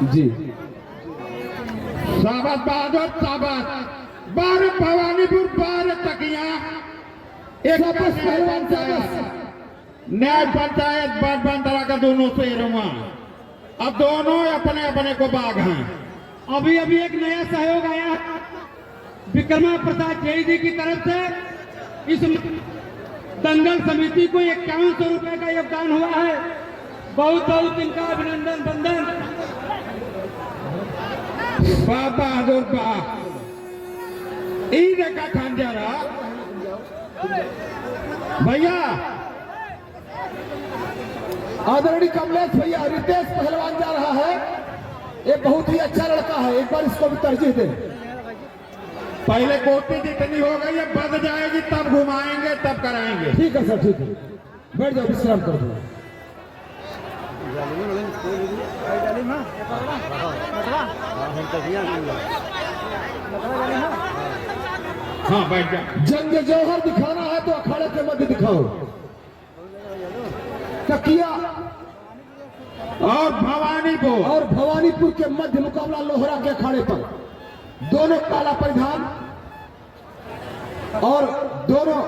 जी साबत बहादुर साबत 12 भवानीपुर 12 तकिया एक पहलवान न्याय पंचायत बंदरा का दोनों शेरों अब दोनों अपने अपने को बाग हैं। अभी अभी एक नया सहयोग आया विक्रमा प्रसाद जय जी की तरफ से। इस दंगल समिति को 5100 रुपए का योगदान हुआ है। बहुत बहुत इनका अभिनंदन बंदन। वाह बहादुर वाह ईद का खंजरा भैया आदरणीय कमलेश भैया रितेश पहलवान जा रहा है। ये बहुत ही अच्छा लड़का है, एक बार इसको भी तरजीह दें। पहले कोटी जितनी हो गई है बद जाएगी तब घुमाएंगे तब कराएंगे। ठीक है सर, ठीक है, बैठ जाओ विश्राम कर दो। हाँ बैठ जा। जंग जौहर दिखाना है तो अखाड़े के मध्य दिखाओ। तकिया और भवानीपुर के मध्य मुकाबला लोहरा के अखाड़े पर। दोनों काला परिधान और दोनों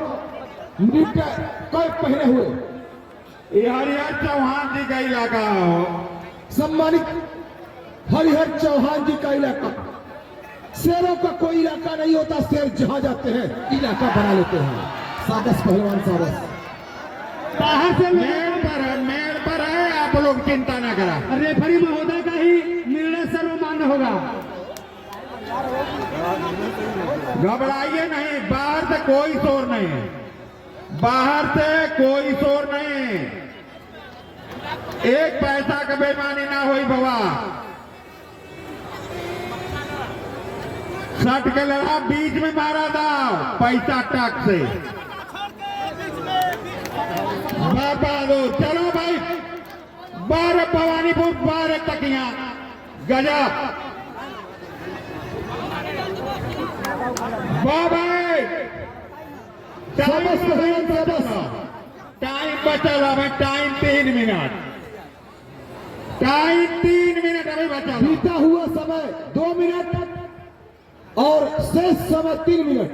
नीचे कैप पहने हुए। ये हरिहर चौहान जी का इलाका हो। सम्मानित हरिहर चौहान जी का इलाका। शेरों का कोई इलाका नहीं होता, शेर जहां जाते हैं इलाका बना लेते हैं। साबस पहलवान साबस। बाहर से मेड़ पर है, आप लोग चिंता न करा। रेफरी महोदय का ही निर्णय सर्वमान्य होगा। घबराइए नहीं, बाहर से कोई शोर नहीं है, बाहर से कोई शोर नहीं। एक पैसा का बेईमानी ना हुई बाबा। सट के लड़ा बीच में मारा था पैसा टक से। बहादुर चलो भाई 12 भवानीपुर 12 तकिया गजब। वाह भाई टाइम बचा भाई, टाइम 3 मिनट, टाइम 3 मिनट अभी बचा। बीता हुआ समय 2 मिनट और शेष समय 3 minute.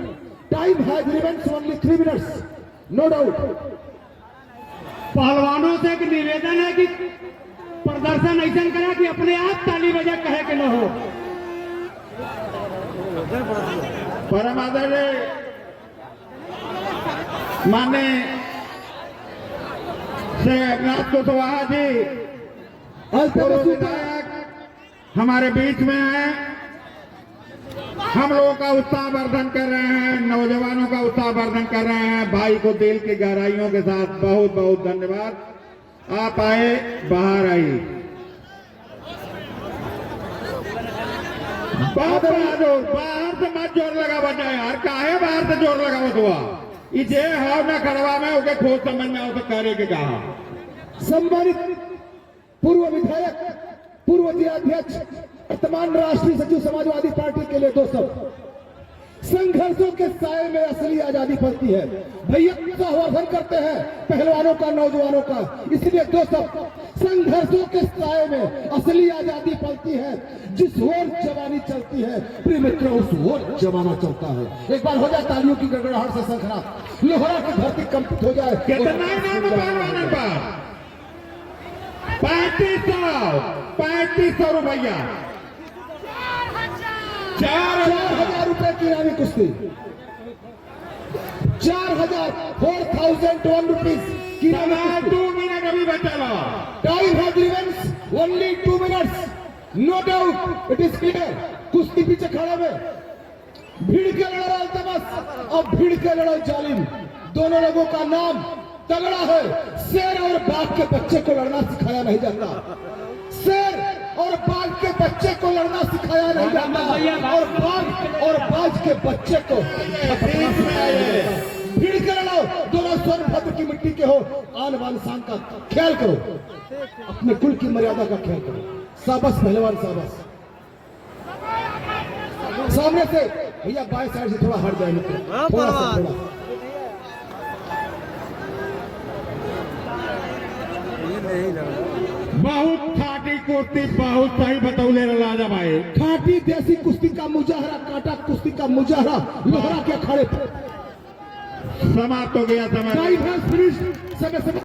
Time has remains only 3 minutes, no doubt. पहलवानों से एक निवेदन है कि प्रदर्शन ऐसा करा कि अपने आप ताली बजा कहे के न हो। परम आदरणीय माननीय श्री नाथ कुशवाहा जी पूर्व विधायक हमारे बीच में हैं। हम लोगों का उत्साह वर्धन कर रहे हैं, नौजवानों का उत्साह वर्धन कर रहे हैं। भाई को दिल की गहराइयों के साथ बहुत बहुत धन्यवाद। आप आए, बाहर आइए। बाहर से मत जोर लगा बचा यार, काहे बाहर से जोर लगा हुआ। जे हाव ना खड़वा में ओके खोज समझ में आओ तो करे के कहा। सम्मानित पूर्व विधायक, पूर्व जिलाध्यक्ष, वर्तमान राष्ट्रीय सचिव समाजवादी पार्टी के लिए दोस्तों, संघर्षों के साए में असली आजादी फलती है। भैया संवर्धन करते हैं पहलवानों का, नौजवानों का। इसलिए दोस्तों संघर्षों के साए में असली आजादी फलती है। जिस ओर जवानी चलती है प्रिय मित्रों उस ओर जमाना चलता है। एक बार हो जाए तालियों की गड़गड़ाहट से संखरा, लोहरा की धरती कंपित हो जाए। कितना इनाम पहलवान पर 3500 रुपया, 4000 रुपए की इनामी कुश्ती, 4001 रुपीज की इनामी कुश्ती। 2 मिनट अभी बचा लो। Time has remains only 2 minutes, no doubt, it is clear. कुश्ती पीछे खड़े में भीड़ के लड़ा अल्तमस और भीड़ के लड़ा जालिम, दोनों लोगों का नाम तगड़ा है। शेर और बाघ के बच्चे को लड़ना सिखाया नहीं जाता, शेर और बाघ के बच्चे को लड़ना सिखाया नहीं जाता, और बाघ के बच्चे को भीड़ के लड़ाओ। दोनों सोनभद्र की मिट्टी के हो, आन बान शान का ख्याल करो, अपने कुल की मर्यादा का ख्याल करो। साबस पहलवान साबस। सामने से भैया बाएं साइड से थोड़ा हट जाए मित्र, थोड़ा सा थोड़ा। बहुत खाटी कुश्ती, बहुत सही बतौले राजा भाई। खाटी देसी कुश्ती का मुजाहरा, काटा कुश्ती का मुजाहरा लोहरा के अखाड़े पर समाप्त हो गया समय। समय